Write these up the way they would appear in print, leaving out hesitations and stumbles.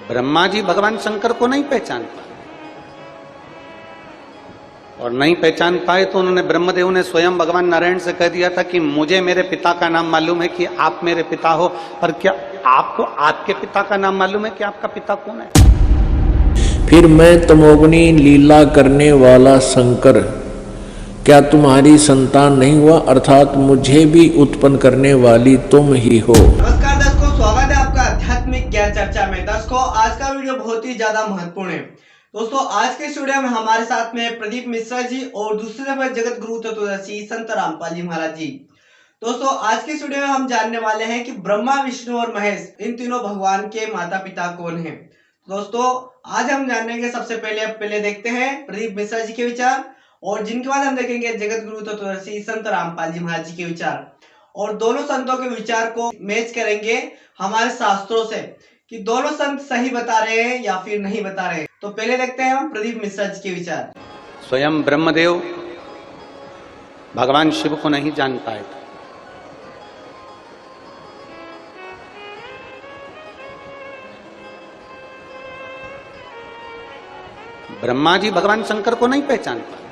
ब्रह्मा जी भगवान शंकर को नहीं पहचान पाए, और नहीं पहचान पाए तो उन्होंने ब्रह्मदेव ने स्वयं भगवान नारायण से कह दिया था कि मुझे मेरे पिता का नाम मालूम है कि आप मेरे पिता हो, पर क्या आपको आपके पिता का नाम मालूम है कि आपका पिता कौन है? फिर मैं तमोगुनी लीला करने वाला शंकर क्या तुम्हारी संतान नहीं हुआ, अर्थात मुझे भी उत्पन्न करने वाली तुम ही हो। नमस्कार दर्शकों, स्वागत है आपका आध्यात्मिक ज्ञान चर्चा में। दर्शकों, आज का वीडियो बहुत ही ज्यादा महत्वपूर्ण है। दोस्तों, आज के वीडियो में हमारे साथ में प्रदीप मिश्रा जी और दूसरे नंबर जगत गुरु तत्वदर्शी संत रामपाल जी महाराज जी। दोस्तों, आज के वीडियो में हम जानने वाले हैं कि ब्रह्मा, विष्णु और महेश, इन तीनों भगवान के माता पिता कौन हैं। दोस्तों, आज हम जानेंगे सबसे पहले देखते हैं प्रदीप मिश्रा जी के विचार, और जिनके बाद हम देखेंगे जगत गुरु तत्वदर्शी संत रामपाल जी महाराज जी के विचार, और दोनों संतों के विचार को मैच करेंगे हमारे शास्त्रों से कि दोनों संत सही बता रहे हैं या फिर नहीं बता रहे हैं। तो पहले देखते हैं हम प्रदीप मिश्रा जी के विचार। स्वयं ब्रह्मदेव भगवान शिव को नहीं जान पाए थे। ब्रह्मा जी भगवान शंकर को नहीं पहचान पाए,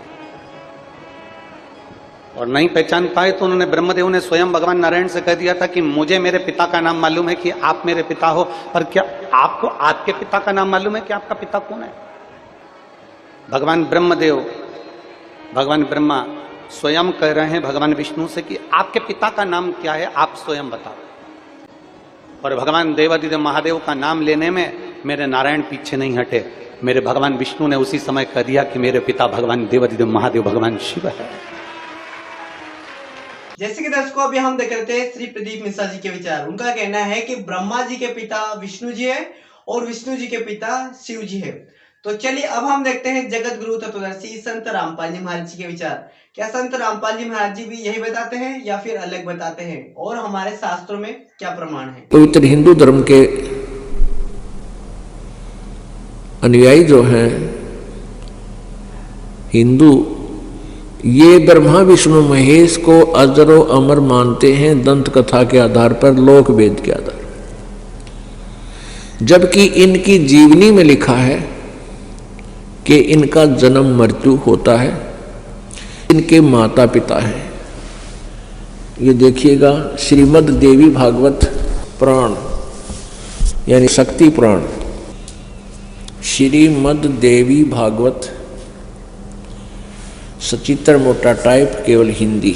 और नहीं पहचान पाए तो उन्होंने ब्रह्मदेव ने स्वयं भगवान नारायण से कह दिया था कि मुझे मेरे पिता का नाम मालूम है कि आप मेरे पिता हो, पर क्या आपको आपके पिता का नाम मालूम है कि आपका पिता कौन है? भगवान ब्रह्मदेव, भगवान ब्रह्मा स्वयं कह रहे हैं भगवान विष्णु से कि आपके पिता का नाम क्या है, आप स्वयं बताओ। और भगवान देवादिदेव महादेव का नाम लेने में मेरे नारायण पीछे नहीं हटे। मेरे भगवान विष्णु ने उसी समय कह दिया कि मेरे पिता भगवान देवादिदेव महादेव भगवान शिव है। जैसे कि दर्शकों, अभी हम देख रहे थे श्री प्रदीप मिश्रा जी के विचार। उनका कहना है कि ब्रह्मा जी के पिता विष्णु जी है और विष्णु जी के पिता शिव जी है। तो चलिए अब हम देखते हैं जगत गुरु तत्वदर्शी संत रामपाल जी महाराज जी के विचार। क्या संत रामपाल जी महाराज जी भी यही बताते हैं या फिर अलग बताते हैं, और हमारे शास्त्रों में क्या प्रमाण है? पवित्र हिंदू धर्म के अनुयायी जो हैं हिंदू, ये ब्रह्मा विष्णु महेश को अजरो अमर मानते हैं दंत कथा के आधार पर, लोक वेद के आधार, जबकि इनकी जीवनी में लिखा है कि इनका जन्म मृत्यु होता है, इनके माता पिता हैं। ये देखिएगा श्रीमद् देवी भागवत पुराण यानी शक्ति पुराण, श्रीमद् देवी भागवत सचित्र मोटा टाइप केवल हिंदी,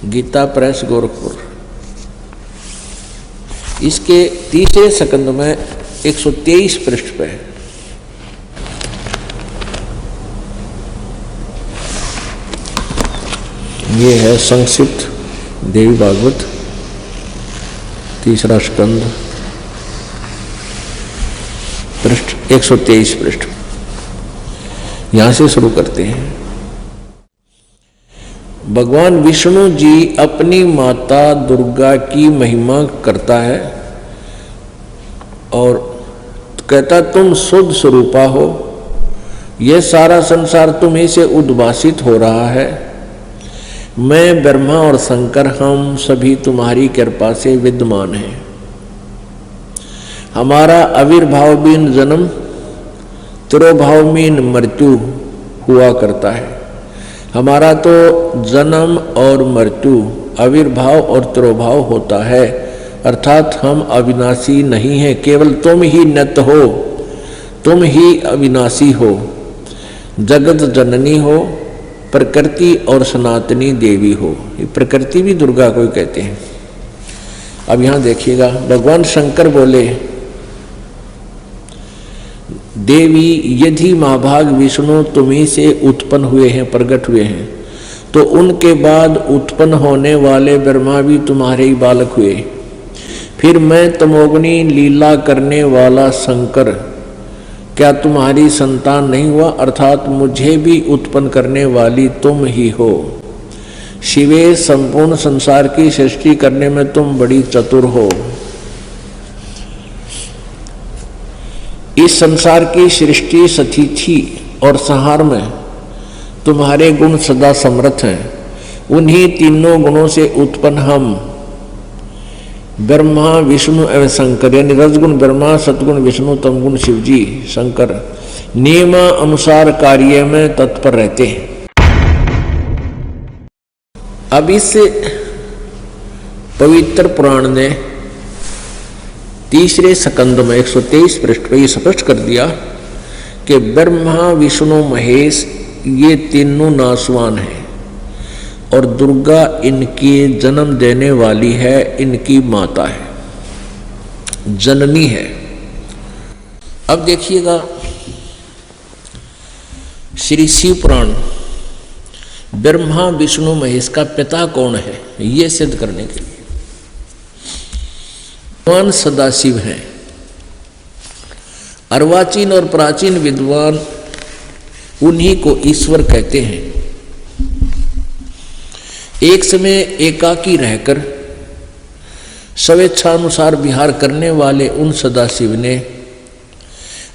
गीता प्रेस गोरखपुर, इसके तीसरे स्कंद में 123 पृष्ठ पे है। ये है संक्षिप्त देवी भागवत तीसरा स्कंद, पृष्ठ 123 पृष्ठ। यहां से शुरू करते हैं। भगवान विष्णु जी अपनी माता दुर्गा की महिमा करता है और कहता तुम शुद्ध स्वरूपा हो, यह सारा संसार तुम्हीं से उद्भासित हो रहा है। मैं ब्रह्मा और शंकर हम सभी तुम्हारी कृपा से विद्यमान हैं। हमारा आविर्भाव बिन जन्म, तिरोभाव में मृत्यु हुआ करता है। हमारा तो जन्म और मृत्यु, आविर्भाव और तिरोभाव होता है, अर्थात हम अविनाशी नहीं हैं। केवल तुम ही नित्य हो, तुम ही अविनाशी हो, जगत जननी हो, प्रकृति और सनातनी देवी हो। ये प्रकृति भी दुर्गा को कहते हैं। अब यहाँ देखिएगा, भगवान शंकर बोले देवी यदि महाभाग विष्णु तुम्हीं से उत्पन्न हुए हैं, प्रकट हुए हैं, तो उनके बाद उत्पन्न होने वाले ब्रह्मा भी तुम्हारे ही बालक हुए। फिर मैं तमोगुनी लीला करने वाला शंकर क्या तुम्हारी संतान नहीं हुआ, अर्थात मुझे भी उत्पन्न करने वाली तुम ही हो। शिवे संपूर्ण संसार की सृष्टि करने में तुम बड़ी चतुर हो। इस संसार की सृष्टि स्थिति और संहार में तुम्हारे गुण सदा समर्थ हैं। उन्हीं तीनों गुणों से उत्पन्न हम ब्रह्मा विष्णु एवं शंकर, यानी रजगुण ब्रह्मा, सतगुण विष्णु, तमगुण शिव जी शंकर नियम अनुसार कार्य में तत्पर रहते हैं। अब इस पवित्र पुराण ने तीसरे स्कंद में 123 पृष्ठ पर यह स्पष्ट कर दिया कि ब्रह्मा विष्णु महेश ये तीनों नासवान हैं और दुर्गा इनकी जन्म देने वाली है, इनकी माता है, जननी है। अब देखिएगा श्री शिव पुराण ब्रह्मा विष्णु महेश का पिता कौन है ये सिद्ध करने के लिए भगवान सदाशिव हैं। अर्वाचीन और प्राचीन विद्वान उन्हीं को ईश्वर कहते हैं। एक समय एकाकी रहकर स्वेच्छानुसार विहार करने वाले उन सदाशिव ने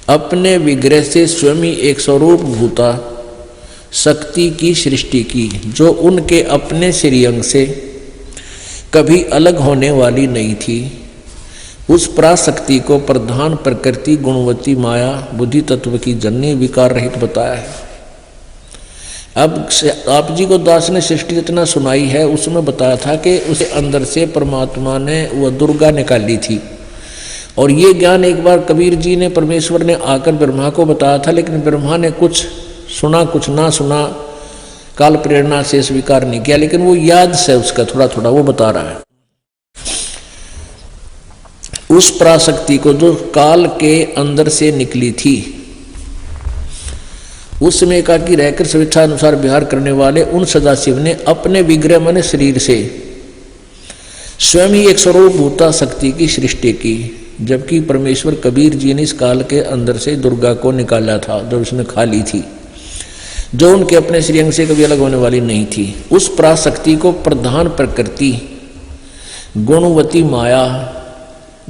अपने विग्रह से स्वयं ही एक स्वरूप भूता शक्ति की सृष्टि की, जो उनके अपने श्रीअंग से कभी अलग होने वाली नहीं थी। उस पराशक्ति को प्रधान प्रकृति गुणवती माया बुद्धि तत्व की जननी विकार रहित बताया है। अब आप जी को दास ने सृष्टि रचना सुनाई है, उसमें बताया था कि उसे अंदर से परमात्मा ने वह दुर्गा निकाली थी। और ये ज्ञान एक बार कबीर जी ने परमेश्वर ने आकर ब्रह्मा को बताया था, लेकिन ब्रह्मा ने कुछ सुना कुछ ना सुना, काल प्रेरणा से स्वीकार नहीं किया। लेकिन वो याद से उसका थोड़ा थोड़ा वो बता रहा है। उस पराशक्ति को जो काल के अंदर से निकली थी, उस समय एकाकी रहकर स्वेच्छा अनुसार विहार करने वाले उन सदाशिव ने अपने विग्रह मन शरीर से स्वयं ही एक स्वरूप भूता शक्ति की सृष्टि की, जबकि परमेश्वर कबीर जी ने इस काल के अंदर से दुर्गा को निकाला था, जो उसने खा ली थी, जो उनके अपने श्रीअंग से कभी अलग होने वाली नहीं थी। उस पराशक्ति को प्रधान प्रकृति गुणवती माया,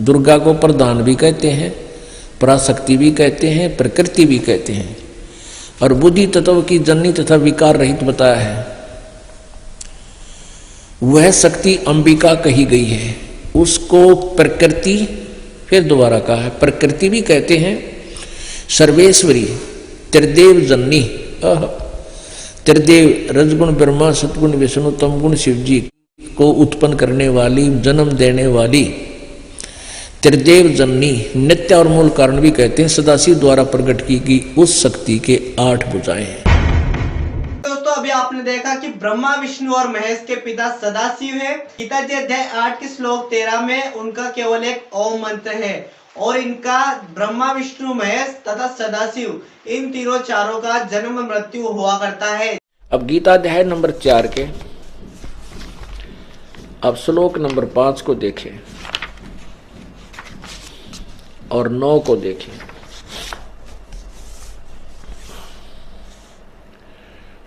दुर्गा को प्रधान भी कहते हैं, पराशक्ति भी कहते हैं, प्रकृति भी कहते हैं, और बुद्धि तत्व की जननी तथा विकार रहित बताया है। वह शक्ति अंबिका कही गई है। उसको प्रकृति, फिर दोबारा कहा है, प्रकृति भी कहते हैं, सर्वेश्वरी, त्रिदेव जननी, त्रिदेव रजगुण ब्रह्मा, सतगुण विष्णु, तमगुण शिव जी को उत्पन्न करने वाली, जन्म देने वाली त्रिदेव जननी, नित्य और मूल कारण भी कहते हैं। सदाशिव द्वारा प्रकट की गई उस शक्ति के 8 भुजाएं हैं। दोस्तों अभी आपने देखा कि ब्रह्मा विष्णु और महेश के पिता सदाशिव है। गीता जी अध्याय 8 के श्लोक 13 में उनका केवल एक ओम मंत्र है, और इनका ब्रह्मा विष्णु महेश तथा सदाशिव इन तीनों चारों का जन्म मृत्यु हुआ करता है। अब गीता अध्याय नंबर 4 के अब श्लोक नंबर 5 को देखें और 9 को देखें।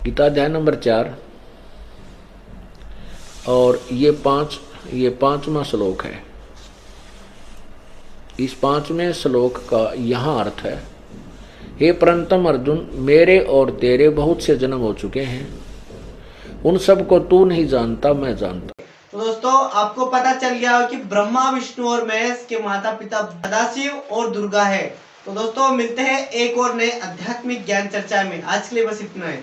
गीता अध्याय नंबर 4 और ये 5वां श्लोक है। इस 5वें श्लोक का यहां अर्थ है, हे परंतम अर्जुन, मेरे और तेरे बहुत से जन्म हो चुके हैं, उन सब को तू नहीं जानता, मैं जानता। तो दोस्तों आपको पता चल गया हो कि ब्रह्मा विष्णु और महेश के माता पिता सदाशिव और दुर्गा है। तो दोस्तों मिलते हैं एक और नए आध्यात्मिक ज्ञान चर्चा में। आज के लिए बस इतना है।